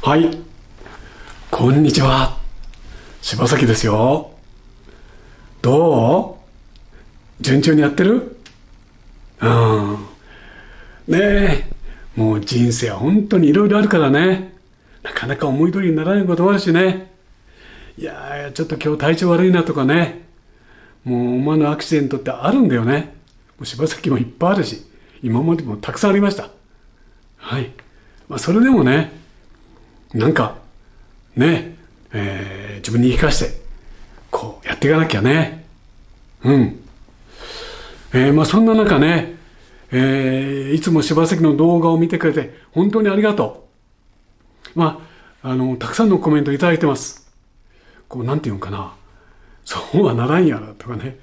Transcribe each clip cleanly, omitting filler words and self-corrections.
はい、こんにちは。柴崎ですよ。どう？順調にやってる？うん。ねえ、もう人生は本当にいろいろあるからね。なかなか思い通りにならないこともあるしね。いやー、ちょっと今日体調悪いなとかね。もう思わぬアクシデントってあるんだよね。もう柴崎もいっぱいあるし、今までもたくさんありました。はい。それでもね、なんか、ね、自分に言い聞かせて、こうやっていかなきゃね。うん。そんな中ね、いつも柴崎の動画を見てくれて本当にありがとう。たくさんのコメントいただいてます。こう、なんていうのかな。そうはならんやろとかね。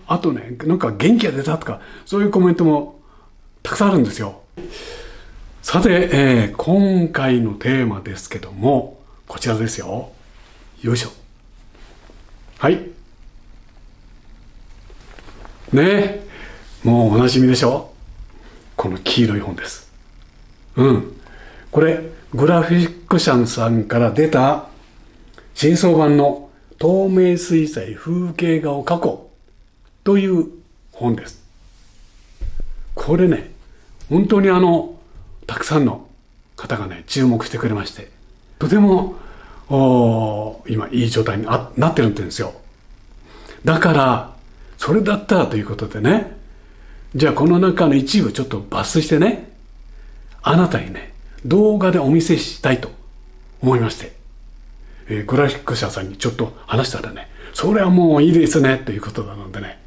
あとね、なんか元気が出たとか、そういうコメントもたくさんあるんですよ。さて、今回のテーマですけども、こちらですよ。よいしょ。はい。ねえ、もうおなじみでしょ。この黄色い本です。うん。これ、グラフィック社さんから出た新装版の透明水彩風景画を描こうという本です。これね、本当にたくさんの方がね、注目してくれまして、とても、今いい状態になってるんですよ。だから、それだったらということでね、じゃあこの中の一部ちょっと抜粋してね、あなたにね、動画でお見せしたいと思いまして、グラフィック社さんにちょっと話したらね、それはもういいですね、ということなのでね、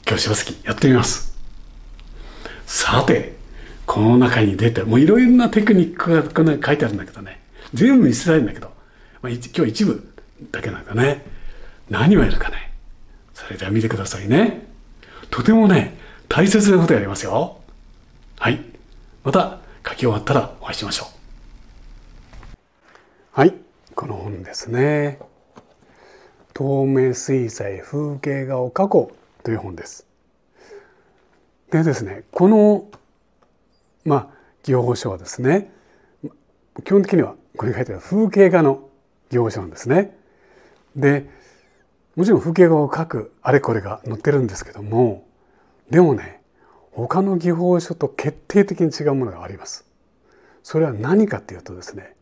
今日柴崎やってみます。さて、この中に出てる、もういろいろなテクニックがこの書いてあるんだけどね、全部見せたいんだけど、今日一部だけなんだね。何をやるかね。それでは見てくださいね。とてもね、大切なことやりますよ。はい。また書き終わったらお会いしましょう。はい。この本ですね。透明水彩風景画を描こうという本です。でですね、この、技法書はですね、基本的にはここに書いてある風景画の技法書なんですね。で、もちろん風景画を描くあれこれが載ってるんですけども、でもね、他の技法書と決定的に違うものがあります。それは何かっていうとですね、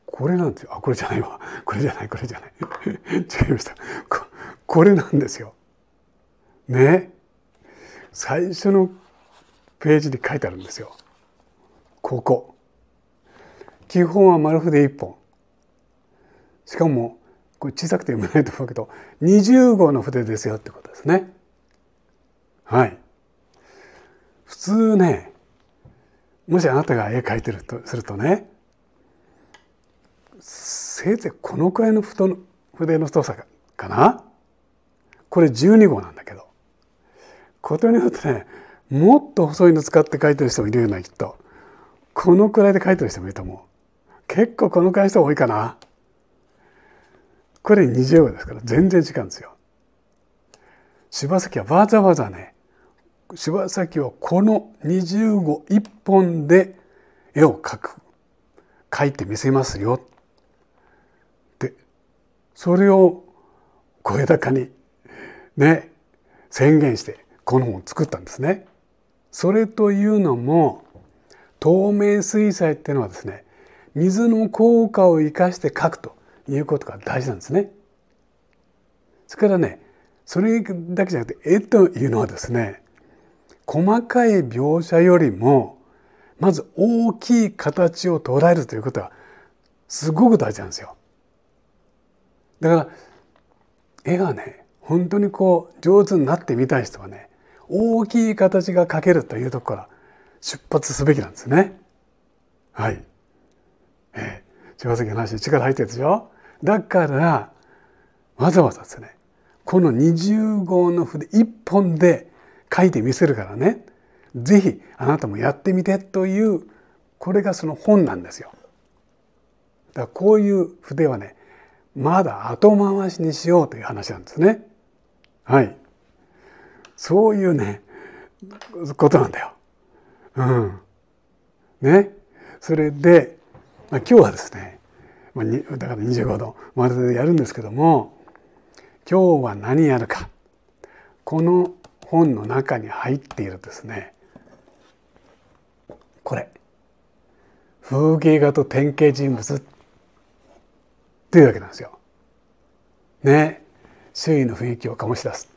これなんですよ。これじゃないわ。これじゃない。違いました。これなんですよ。ね。最初のページに書いてあるんですよ。ここ。基本は丸筆1本。しかも、これ小さくて読めないと思うけど、20号の筆ですよってことですね。はい。普通ね、もしあなたが絵描いてるとするとね、せいぜいこのくらいの筆の太さかな。これ12号なんだけど、ことによってね、もっと細いの使って描いてる人もいるような、きっとこのくらいで描いてる人もいると思う。結構このくらいの人多いかな。これ20号ですから全然違うんですよ。柴崎はわざわざね、柴崎はこの20号1本で絵を描いてみせますよってそれを声高にね宣言してこの本を作ったんですね。それというのも透明水彩っていうのはですね、水の効果を生かして描くということが大事なんですね。それからね、それだけじゃなくて絵というのはですね、細かい描写よりもまず大きい形を捉えるということはすごく大事なんですよ。だから絵がね、本当にこう上手になってみたい人はね、大きい形が描けるというところから出発すべきなんですね。はい。柴崎の話に力入ってるでしょ。だからわざわざですね、この20号の筆1本で描いてみせるからね、ぜひあなたもやってみてという、これがその本なんですよ。だからこういう筆はね、まだ後回しにしようという話なんですね。はい。そういうね、ことなんだよ。うん。ね。それで、今日はですね、だから25度丸でやるんですけども、今日は何やるか。この本の中に入っているですね、これ風景画と典型人物というわけなんですよ。ね、周囲の雰囲気を醸し出す。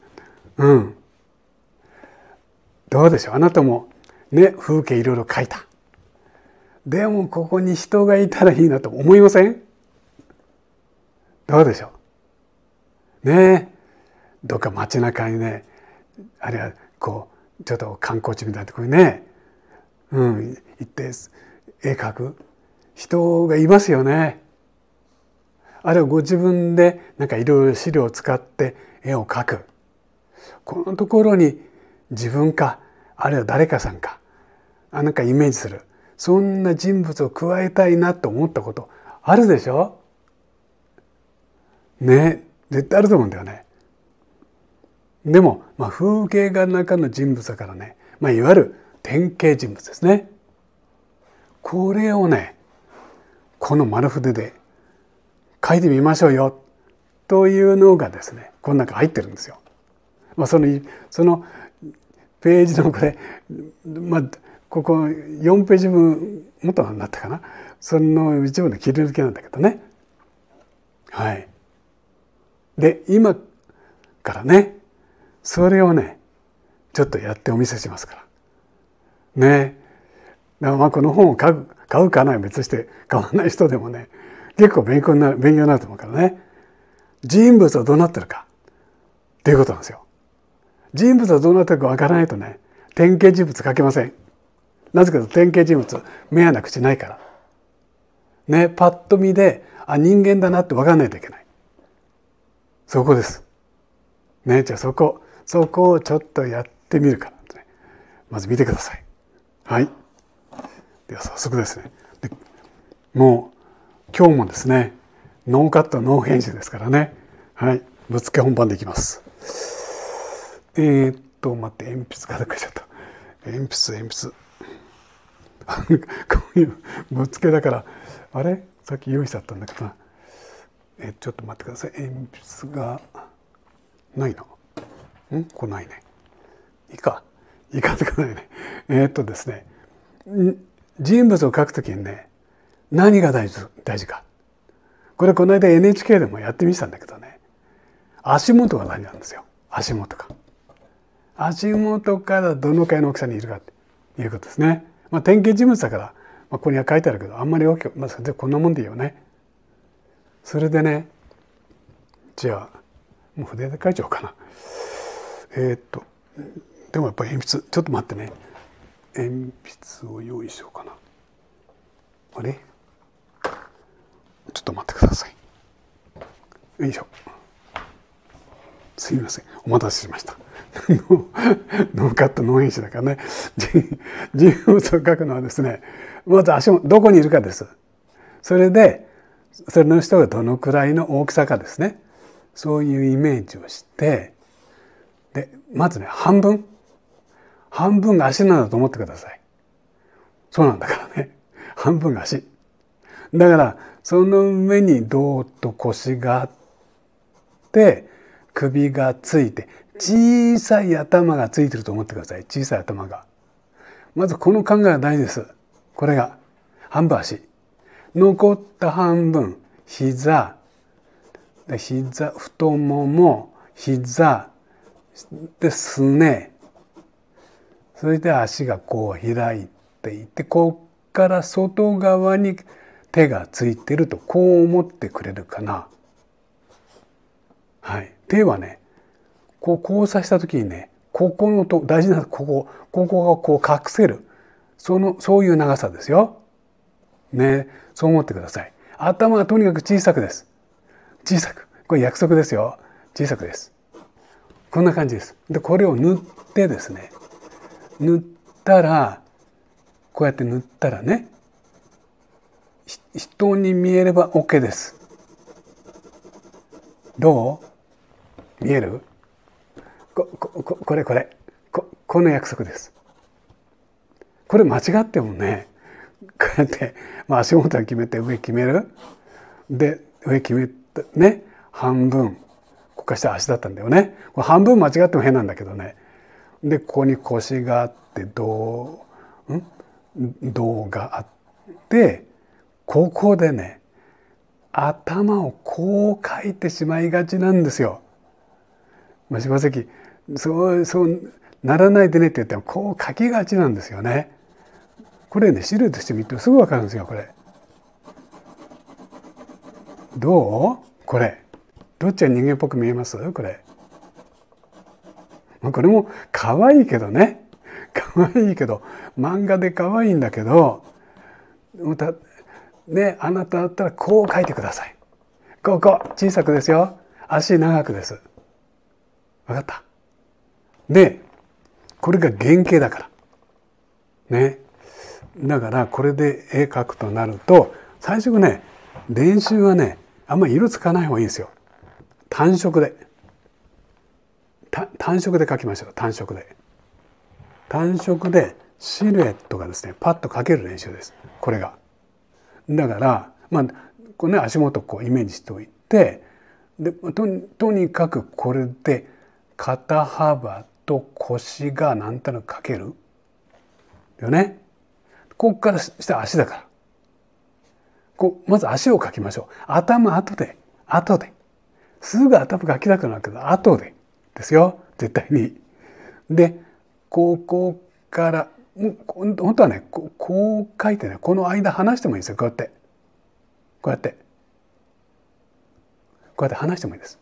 どうでしょう、あなたもね、風景いろいろ描いた。でもここに人がいたらいいなと思いません？どうでしょうね。どっか街中にね、あるいはこうちょっと観光地みたいなところにね、行って絵描く人がいますよね。あるいはご自分でなんかいろいろ資料を使って絵を描く。このところに自分かあるいは誰かさんかなんかイメージする、そんな人物を加えたいなと思ったことあるでしょね。絶対あると思うんだよね。でも、風景画の中の人物だからね、いわゆる典型人物ですね。これをね、この丸筆で書いてみましょうよというのがですね、この中入ってるんですよ。そのページのこれ、ここ4ページ分もっとなったかな、その一部の切り抜きなんだけどね。はい。で今からね、それをねちょっとやってお見せしますからね。だからこの本を買うかないは別として、買わない人でもね結構勉強になると思うからね。人物はどうなってるかっていうことなんですよ。人物はどうなってるかわからないとね、典型人物書けません。なぜかというと典型人物目やな口ないからね、パッと見で人間だなって分かんないといけない。そこですね。じゃあそこをちょっとやってみるから、ね、まず見てください。はい。では早速ですね。もう今日もですね、ノーカットノー編集ですからね。はい。ぶっつけ本番でいきます。待って、鉛筆がどっか行っちゃった。鉛筆こういうぶっつけだから、あれさっき用意しちゃったんだけどな。ちょっと待ってください。鉛筆がないな。これないね。いかとかないね。ですね、人物を描くときにね、何が大事か。これこの間 NHK でもやってみてたんだけどね、足元が大事なんですよ。足元からどのくらいの大きさにいるかっていうことですね。典型人物だから、ここには書いてあるけど、あんまり大きく、こんなもんでいいよね。それでね、じゃあもう筆で書いちゃおうかな。でもやっぱり鉛筆、ちょっと待ってね。鉛筆を用意しようかな。あれ？ちょっと待ってください。よいしょ。すみません、お待たせしました。ノーカットノー編集だからね。人物を描くのはですね、まず足もどこにいるかです。それでそれの人がどのくらいの大きさかですね。そういうイメージをして、でまずね、半分が足なんだと思ってください。そうなんだからね、半分が足だから、その上に胴と腰があって首がついて、小さい頭がついてると思ってください。小さい頭が。まずこの考えが大事です。これが半分足、残った半分膝、太もも、膝ですね。それで足がこう開いていて、こっから外側に手がついてるとこう思ってくれるかな。はい。手はね、こう交差した時にね、ここの大事なここがこう隠せる、そういう長さですよ。ね、そう思ってください。頭はとにかく小さくです。小さく。これ約束ですよ。小さくです。こんな感じです。で、これを塗ってですね、塗ったら、こうやって塗ったらね、人に見えれば OK です。どう？見える？これこの約束です。これ間違ってもね、こうやって、足元を決めて上決める。で上決めてね、半分ここ下足だったんだよね。これ半分間違っても変なんだけどね。でここに腰があって胴があって、ここでね頭をこう書いてしまいがちなんですよ。柴関そうならないでねって言ってもこう書きがちなんですよね。これね資料として見るとすぐ分かるんですよ。これどう？これどっちが人間っぽく見えます？これこれも可愛いけどね、可愛いけど漫画で可愛いんだけどね、あなただったらこう書いてください。ここ小さくですよ、足長くです。分かった？でこれが原型だからね。だからこれで絵描くとなると最初ね練習はねあんまり色つかない方がいいですよ。単色で描きましょう。単色でシルエットがですねパッと描ける練習です。これがだからこれね足元こうイメージしておいて、でとにかくこれで肩幅と腰が何となく描けるよね。ここから下足だからまず足を描きましょう。頭後ですぐ頭描きたくなるけど後でですよ絶対に。でここから本当はねこう描いてねこの間離してもいいですよ。こうやって離してもいいです。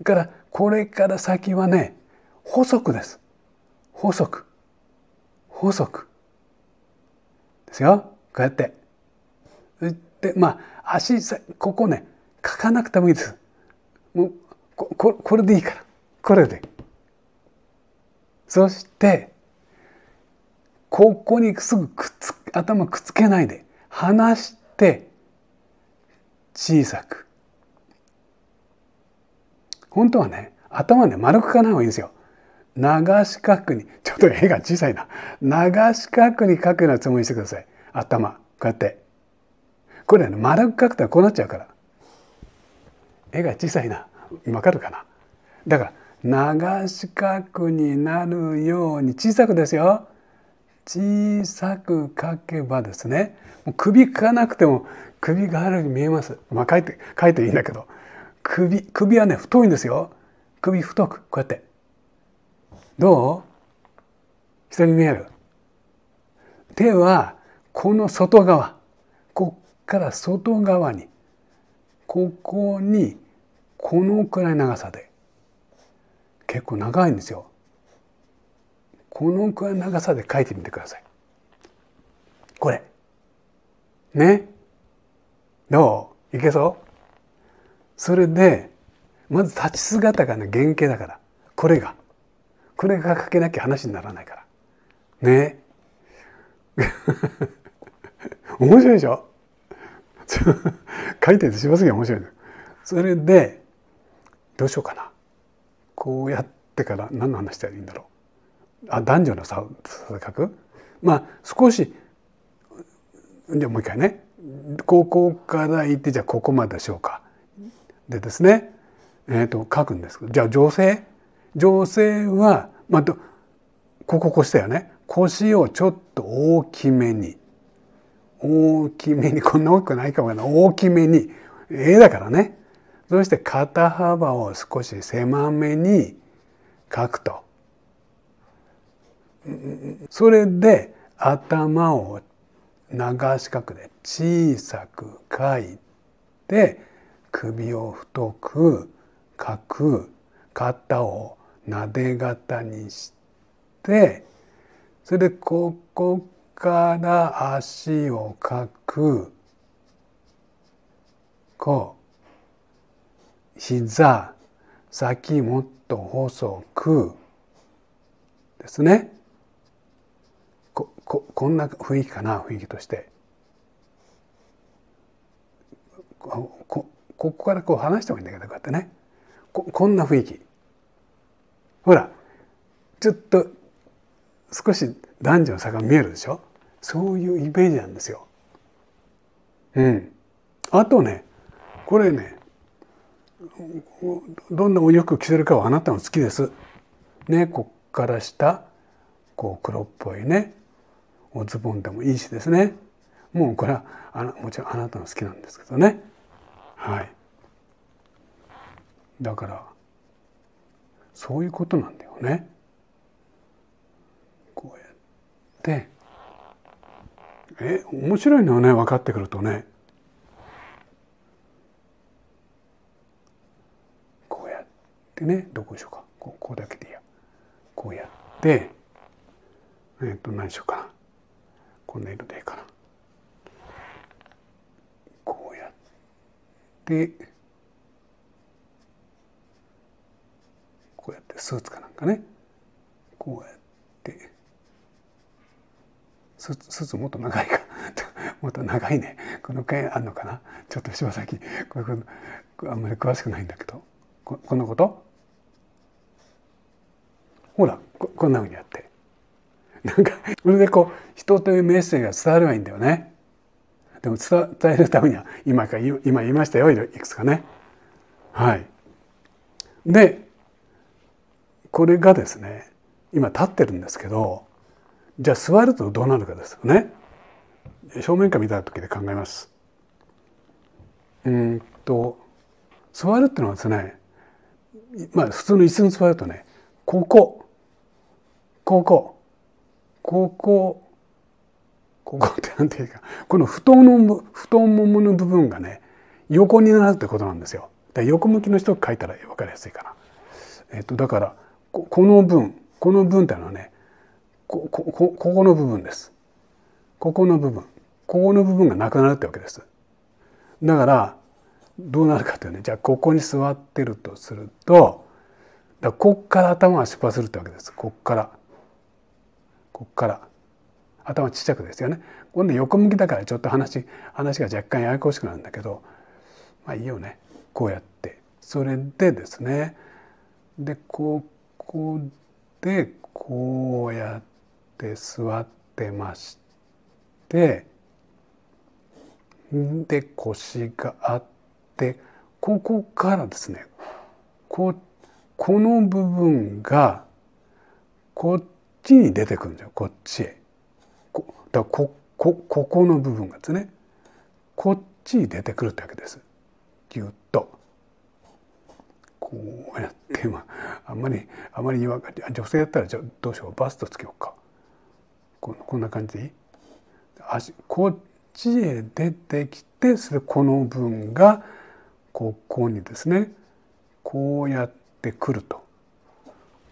だからこれから先はね細くです。細くですよ。こうやってで足ここね描かなくてもいいです。もうこれでいいからこれで。そしてここにすぐ頭くっつけないで離して小さく。本当はね頭ね丸く描かない方がいいんですよ。長四角にちょっと絵が小さいな。長四角に描くようなつもりにしてください。頭こうやってこれね丸く描くとこうなっちゃうから絵が小さいな。わかるかな。だから長四角になるように小さくですよ。小さく描けばですね、もう首描かなくても首があるように見えます。描いていいんだけど首はね太いんですよ。首太くこうやってどう？人に見える？手はこの外側こっから外側にここにこのくらい長さで結構長いんですよ。このくらい長さで描いてみてください。これね、どう？いけそう？それでまず立ち姿がね原型だから、これが描けなきゃ話にならないからね。面白いでしょ？書いててしますぎ面白い。それでどうしようかな。こうやってから何の話したらいいんだろう。男女の差を書く。少しじゃあもう一回ね。ここから行ってじゃあここまででしょうか。でですね、書くんですけど、じゃあ女性はこしたよね。腰をちょっと大きめにこんな大きくないかもな、大きめに絵だからね。そして肩幅を少し狭めに描くと。それで頭を長四角で小さく描いて首を太く描く。肩をなで肩にしてそれでここから足を描く。膝先もっと細くですね。こんな雰囲気かな。雰囲気としてここから離してもいいんだけどこうやってねこんな雰囲気。ほらちょっと少し男女の差が見えるでしょ。そういうイメージなんですよ。あとね、これね、どんなお洋服着せるかはあなたの好きです。ね、こっから下こう黒っぽいねおズボンでもいいしですね。もうこれはもちろんあなたの好きなんですけどね。はい。だからそういうことなんだよね。こうやって面白いのはね、分かってくるとね、こうやってね、どこでしょうか、こうだけでいいや。こうやって何しようかな、こんな色でいいかな。こうやってこうやってスーツかなんかね、こうやってスーツもっと長いかもっと長いね、この辺あるのかな、ちょっと柴崎これあんまり詳しくないんだけど、こんなこと、ほらこんなふうにやって、なんかそれでこう人というメッセージが伝わればいいんだよね。でも伝えるためには今言いましたよ、いくつかね。はい。でこれがですね、今立ってるんですけど、じゃあ座るとどうなるかですよね。正面から見た時で考えます。座るっていうのはですね、普通の椅子に座るとね、ここってなんていうか、この太ももの部分がね横になるってことなんですよ。だから横向きの人が書いたら分かりやすいかな。だからこの分っていうのはね、この部分です。ここの部分がなくなるってわけです。だからどうなるかというね、じゃあここに座ってるとすると、こっから頭が出発するってわけです。こっから頭ちっちゃくですよね。今度横向きだからちょっと話が若干ややこしくなるんだけど、まあいいよね。こうやって、それでですね、でここでこうやって座ってまして、で腰があって、ここからですね、この部分がこっちに出てくるんですよ。こっちへ。だからここの部分がですね、こっちに出てくるってわけです。ぎゅっとこうやって、あんまり女性だったらどうしよう、バストつけようか。こんな感じでいい？こっちへ出てきて、それこの分がここにですね、こうやってくると、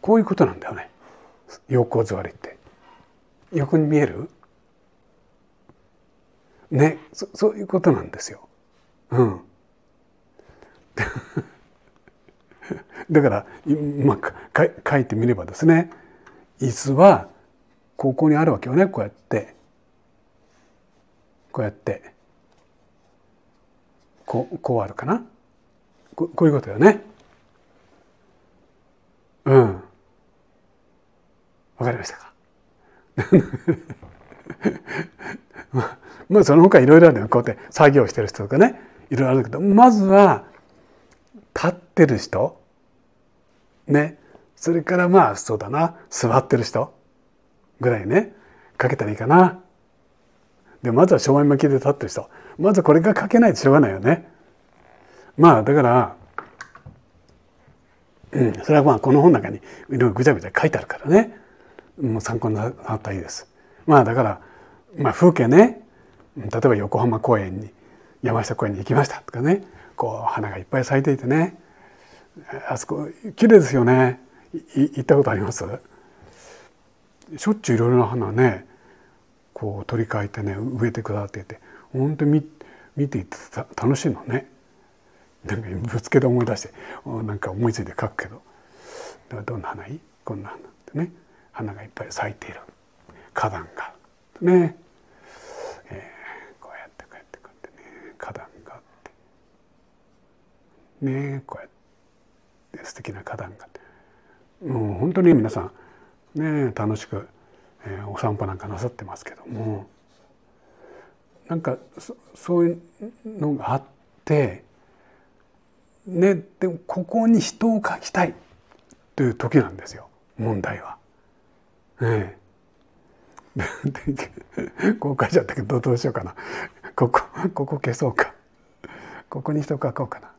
こういうことなんだよね。横座りって横に見えるね、そういうことなんですよ。だから書いてみればですね、椅子はここにあるわけよね。こうやってこうあるかな。こういうことよね。わかりましたか？その他いろいろあるよ。こうやって作業してる人とかね、いろいろあるけど、まずは立ってる人ね、それからそうだな、座ってる人ぐらいね、かけたらいいかな。でまずは正面向きで立ってる人、まずこれが書けないとしょうがないよね。だから、それはこの本の中にいろいろぐちゃぐちゃ書いてあるからね、もう参考になったらいいです。だから、風景ね、例えば横浜公園に山下公園に行きましたとかね、こう花がいっぱい咲いていてね、あそこ綺麗ですよね。行ったことあります？しょっちゅういろいろな花ね、こう取り替えてね、植えてくださっていて、本当に見ていて楽しいのね。なんかぶつけて思い出してなんか思いついて書くけど、どんな花いい？こんな花ってね、花がいっぱい咲いている花壇がね、こうやってね、花壇があってね、こうやって素敵な花壇があって、もう本当に皆さんね楽しく、お散歩なんかなさってますけども、なんかそういうのがあってね、でもここに人を描きたいという時なんですよ、問題は。ええ、こう書いちゃったけどどうしようかな。ここ消そうか。ここに人を描こうかな。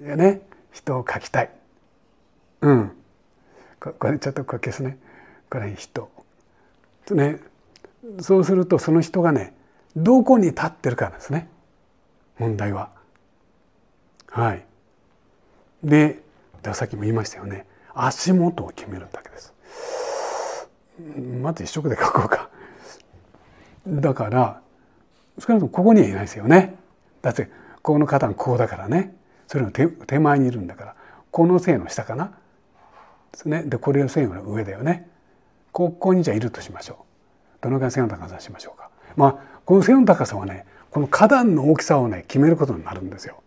いやね、人を描きたい。うん。これちょっとこれ消すね。これ人。ね、そうするとその人がね、どこに立ってるかなんですね。問題は。はい。で、さっきも言いましたよね。足元を決めるだけです。まず一色で書こうか。だから少なくともここにはいないですよね。だってこの方がこうだからね。それの手前にいるんだから、この線の下かなですね。でこれの線の上だよね。ここにじゃあいるとしましょう。どのぐらい線の高さにしましょうか。まあこの線の高さはね、この花壇の大きさをね決めることになるんですよ。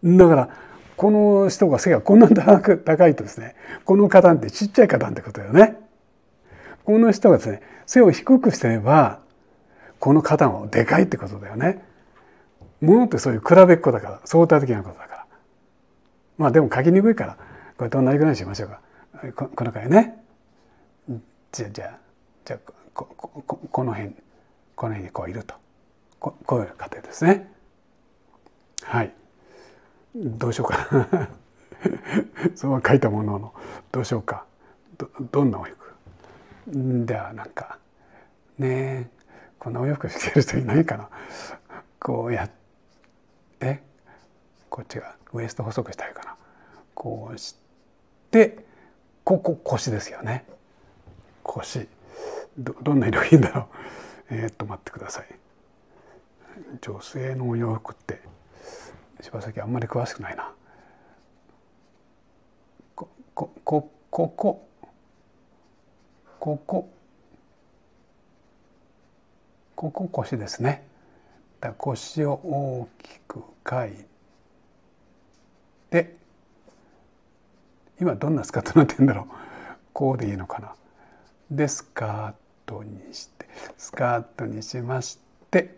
だからこの人が背がこんなに高いとですね、この花壇ってちっちゃい花壇ってことだよね。この人がですね、背を低くしてればこの花壇はでかいってことだよね。ものってそういう比べっこだから、相対的なことだから。まあでも書きにくいからこれと同じぐらいにしましょうか。このくらいね。じゃあこの辺にこういると、こういう過程ですね。はい。どうしようかな。そうは書いたもののどうしようか。どんなお洋服ではなんかね、こんなお洋服着てる人いないかな。こうやってこっちがウエスト細くしたいかな。こうしてここ腰ですよね。腰どんな色がいいんだろう。待ってください。女性のお洋服って柴崎あんまり詳しくないな。ここ腰ですね。だ腰を大きく書いて、今どんなスカートになってるんだろう。こうでいいのかな。でスカートにしまして、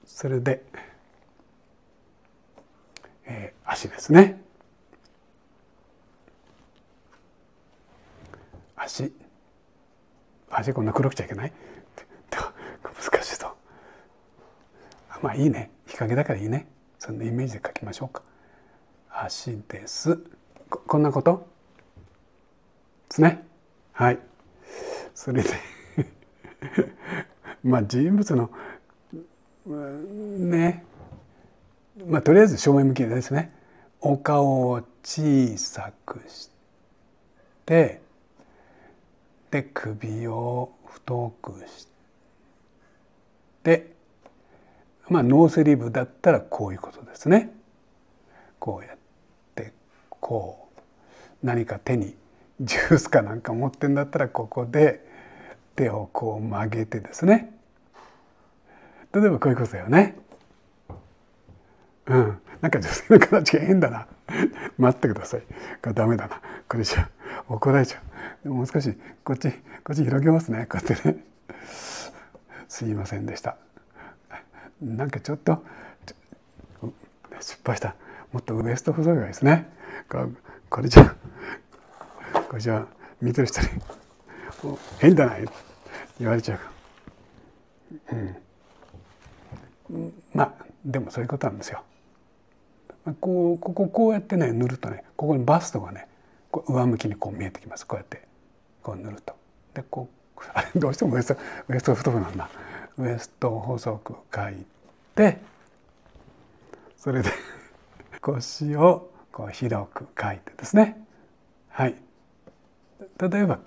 それで、足ですね。足こんな黒くちゃいけない。難しいと。まあいいね。日陰だからいいね。そんなイメージで書きましょうか。足です。こんなことですね。はい。それでまあ人物のね、まあとりあえず正面向きですね。お顔を小さくして、で首を太くして、まあノースリーブだったらこういうことですね。こうやってこう、何か手にジュースかなんか持ってんだったらここで手をこう曲げてですね。例えばこういうことだよね。なんか女性の形が変だな。待ってください。これダメだな。これじゃ怒られちゃう。もう少しこっち広げますね。こうやってね。すいませんでした。なんかちょっと失敗した。もっとウエスト細いがいいですね。これじゃ見てる人に変だな言われちゃう。まあでもそういうことなんですよ。こうやってね塗るとね、ここにバストがね上向きにこう見えてきます。こうやってこう塗ると、であれどうしてもウエスト太くなんだ。ウエストを細く書いて、それで腰をこう広く書いてですね。はい。例えば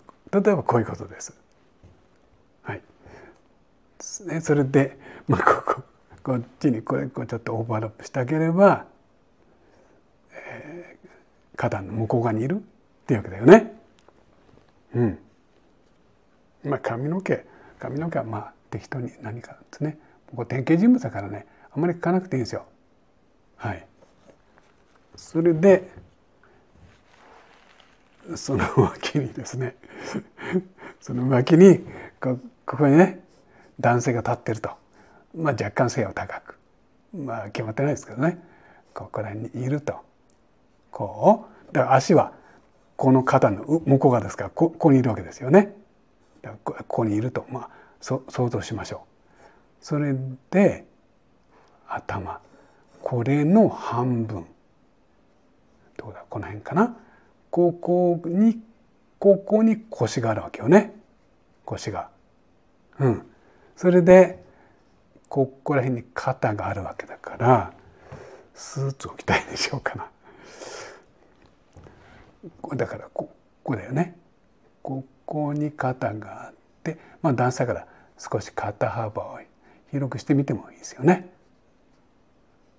こういうことです。はい。それで、まあ、こっちにこうちょっとオーバーラップしてあげれば、花壇の向こう側にいるっていうわけだよね。まあ髪の毛はまあ適当に何かですね。ここ典型人物だからね、あんまり書かなくていいんですよ。はい。それでその脇にですねその脇にここにね男性が立ってると、若干背は高く、決まってないですけどね、ここら辺にいると、こうだから足はこの肩の向こう側ですから、ここにいるわけですよね。だからここにいると、想像しましょう。それで頭、これの半分どうだ、この辺かな、ここに腰があるわけよね、腰が。それでここら辺に肩があるわけだから、スーツを着たいでしょうかな。だからここだよね。ここに肩があって、男性だから少し肩幅を広くしてみてもいいですよね。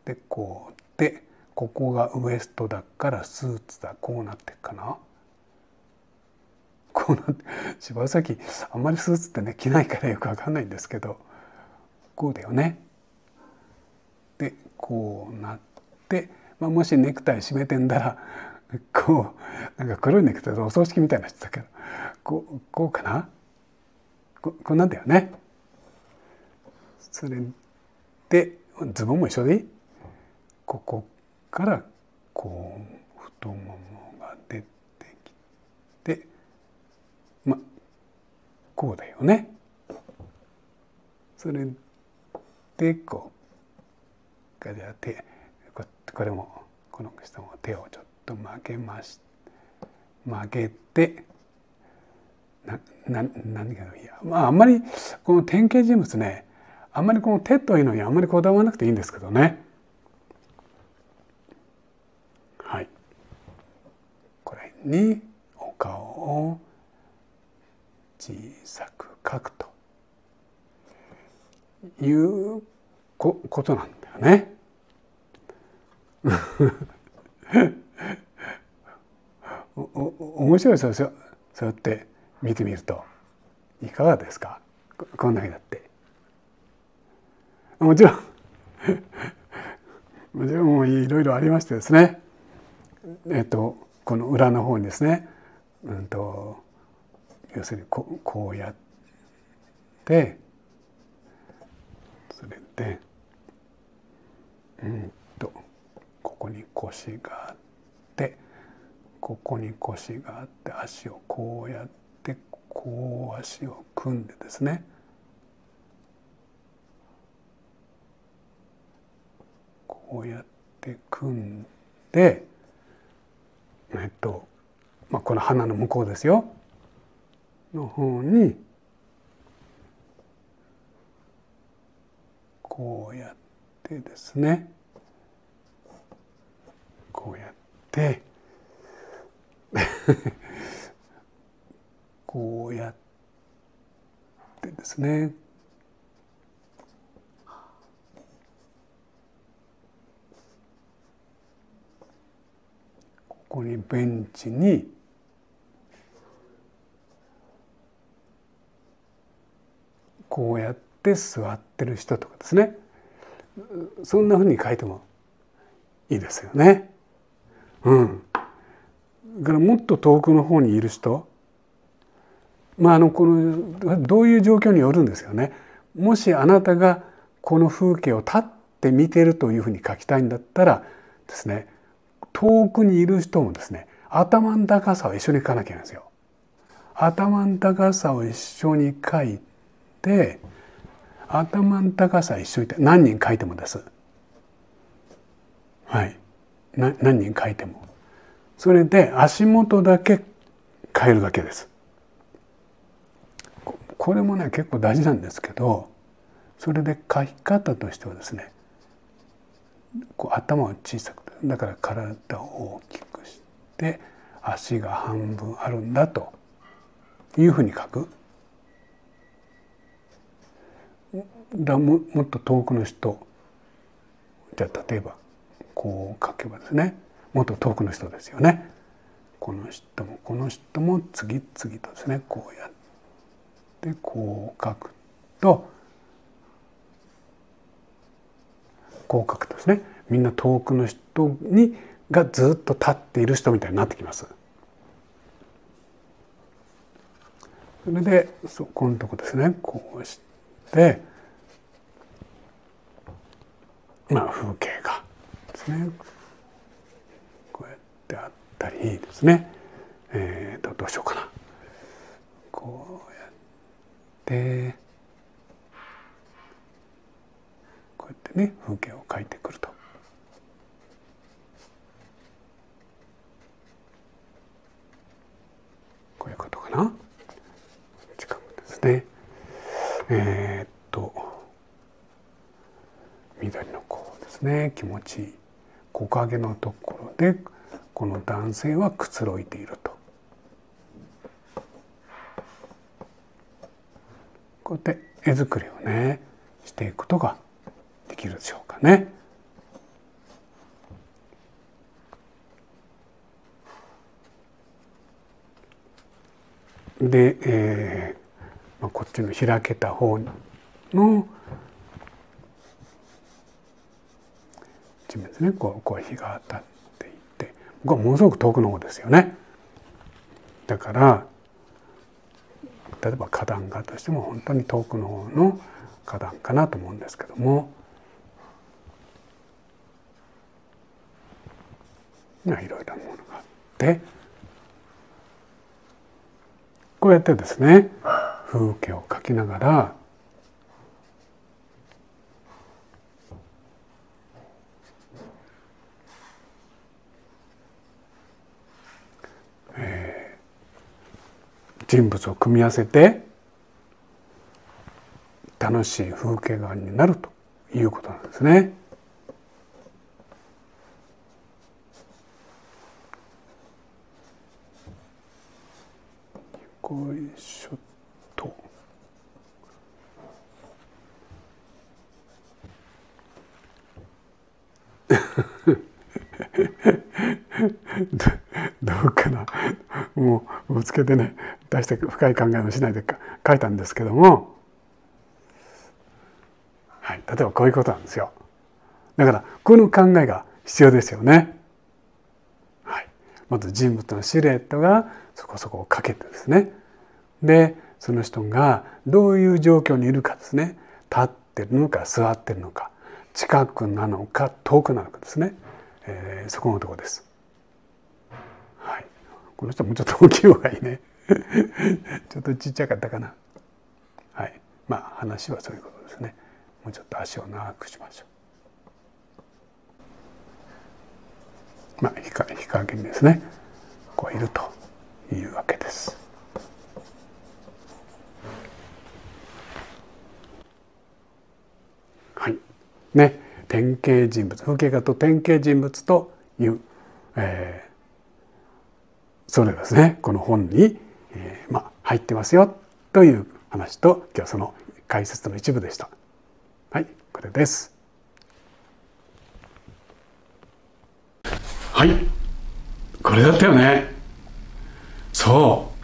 でこうで、ここがウエストだからスーツだ、こうなっていくかな。こうなって、しばらくあんまりスーツってね着ないからよくわかんないんですけど、こうだよね。でこうなって、もしネクタイ締めてんだらこうなんか黒いネクタイでお葬式みたいな人だけど、こうかな、こうなんだよね。それでズボンも一緒でいい。ここからこう太ももが出てきて、こうだよね。それでこうじゃあこれもこの人も手をちょっと曲げて、何がいいや、あんまりこの典型人物ね、あんまりこの手というのにあんまりこだわらなくていいんですけどね。はい、これにお顔を小さく描くということなんだよね。面白いですよ。そうやって見てみるといかがですか。こんなになって、もちろんいろいろありましてですね、この裏の方にですね、要するにこうやって、それでここに腰があって、ここに腰があって、足をこうやってこう足を組んでですね、こうやって組んで、この鼻の向こうですよの方にこうやってですね、こうやってこうやってですね、ここにベンチにこうやって座ってる人とかですね、そんなふうに書いてもいいですよね。だからもっと遠くの方にいる人、このどういう状況によるんですよね。もしあなたがこの風景を立って見てるというふうに書きたいんだったらですね、遠くにいる人もですね、頭の高さを一緒に書かなきゃいけないんですよ。頭の高さを一緒に書いて、頭の高さ一緒に何人書いてもです。はい、何人書いても。それで足元だけ変えるだけです。これもね結構大事なんですけど、それで書き方としてはですね、頭を小さく、だから体を大きくして足が半分あるんだというふうに書く。もっと遠くの人、じゃあ例えばこう書けばですね、もっと遠くの人ですよね。この人もこの人も次々とですね、こうやってこう書くと、こう書くとですね、みんな遠くの人がずっと立っている人みたいになってきます。それでこのとこですね、こうして風景がですねこうやってあったりですね、どうしようかな、こうやってこうやってね風景を描いてくると。こういうことかな。近くですね。緑のこうですね、気持ちいい木陰のところでこの男性はくつろいでいると。こうやって絵作りをねしていくことができるでしょうかね。で、こっちの開けた方の地面ですね、こう日が当たっていて、ここはものすごく遠くの方ですよね。だから例えば花壇がとしても本当に遠くの方の花壇かなと思うんですけども、いろいろなものがあって、こうやってですね風景を描きながら人物を組み合わせて楽しい風景画になるということなんですね。よいしょと。どうかな、もうぶつけてね大して深い考えもしないで書いたんですけども、はい、例えばこういうことなんですよ。だからこの考えが必要ですよね。はい、まず人物のシルエットがそこそこかけてですね、でその人がどういう状況にいるかですね、立ってるのか座ってるのか、近くなのか遠くなのかですね、そこのところです。はい、この人もちょっと大きい方がいいねちょっとちっちゃかったかな。はい、話はそういうことですね。もうちょっと足を長くしましょう。日陰にですねこういるというわけです。はいね、典型人物、風景画と典型人物という、それですねこの本に、入ってますよという話と、今日はその解説の一部でした。はい、これです。はい、これだったよね。そう、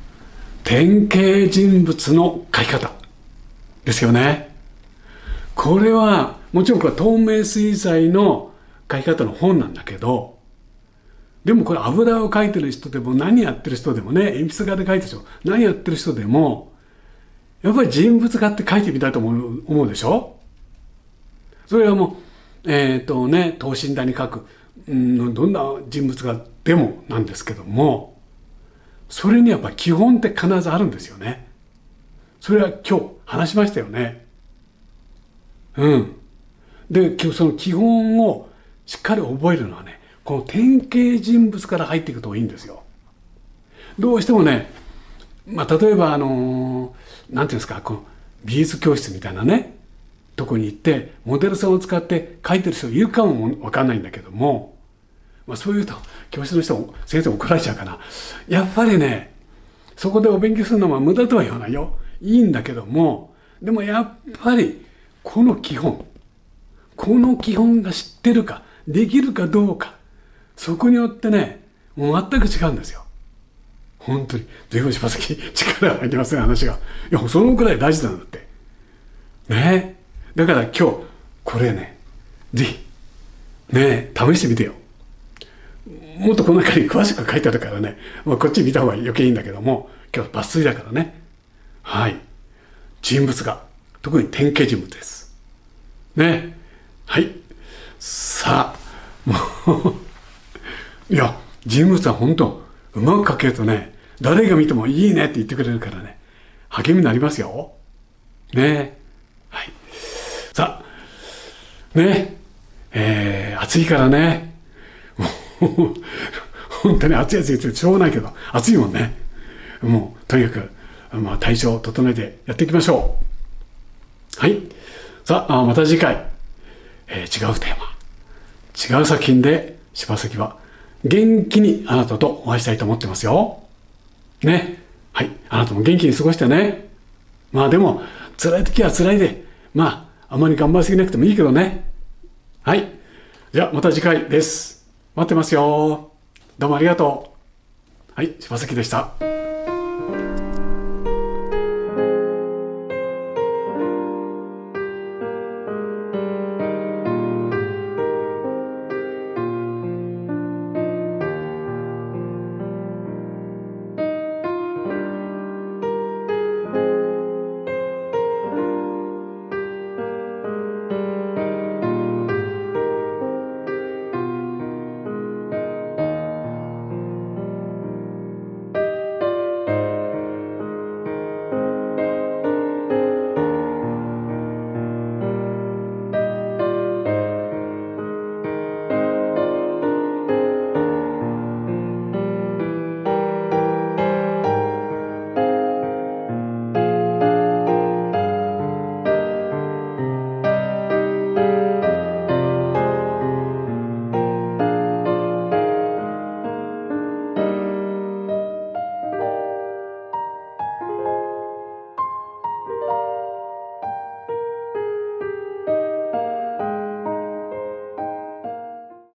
典型人物の描き方ですよね。これはもちろんこれは透明水彩の描き方の本なんだけど、でもこれ油を描いてる人でも何やってる人でもね、鉛筆画で描いてる人、何やってる人でもやっぱり人物画って描いてみたいと思うでしょ。それはもう等身大に描く、どんな人物画でもなんですけども、それにやっぱり基本って必ずあるんですよね。それは今日話しましたよね。で今日その基本をしっかり覚えるのはね、この典型人物から入っていくといいんですよ。どうしてもね、例えばなんていうんですか、この美術教室みたいなねとこに行ってモデルさんを使って描いてる人いるかもわかんないんだけども、そういうと教室の人先生怒られちゃうかな。やっぱりね、そこでお勉強するのは無駄とは言わないよ。いいんだけども、でもやっぱりこの基本が知ってるかできるかどうか、そこによってねもう全く違うんですよ。本当に随分しばさき力が入りません話が。いやそのくらい大事なんだってね。だから今日これねぜひね試してみてよ。もっとこの中に詳しく書いてあるからね、こっち見た方が余計いいんだけども、今日抜粋だからね、はい。人物が、特に典型人物です。ね。はい。さあ、もう、いや、人物は本当、うまく描けるとね、誰が見てもいいねって言ってくれるからね、励みになりますよ。ね。はい。さあ、ね。暑いからね。もう、本当に暑い暑いってしょうがないけど、暑いもんね。もう、とにかく、体調を整えてやっていきましょう。はい。さあ、また次回、違うテーマ、違う作品で、柴崎は元気にあなたとお会いしたいと思ってますよ。ね。はい。あなたも元気に過ごしてね。まあでも、辛い時は辛いで、まあ、あまり頑張りすぎなくてもいいけどね。はい。じゃあ、また次回です。待ってますよ。どうもありがとう。はい、柴崎でした。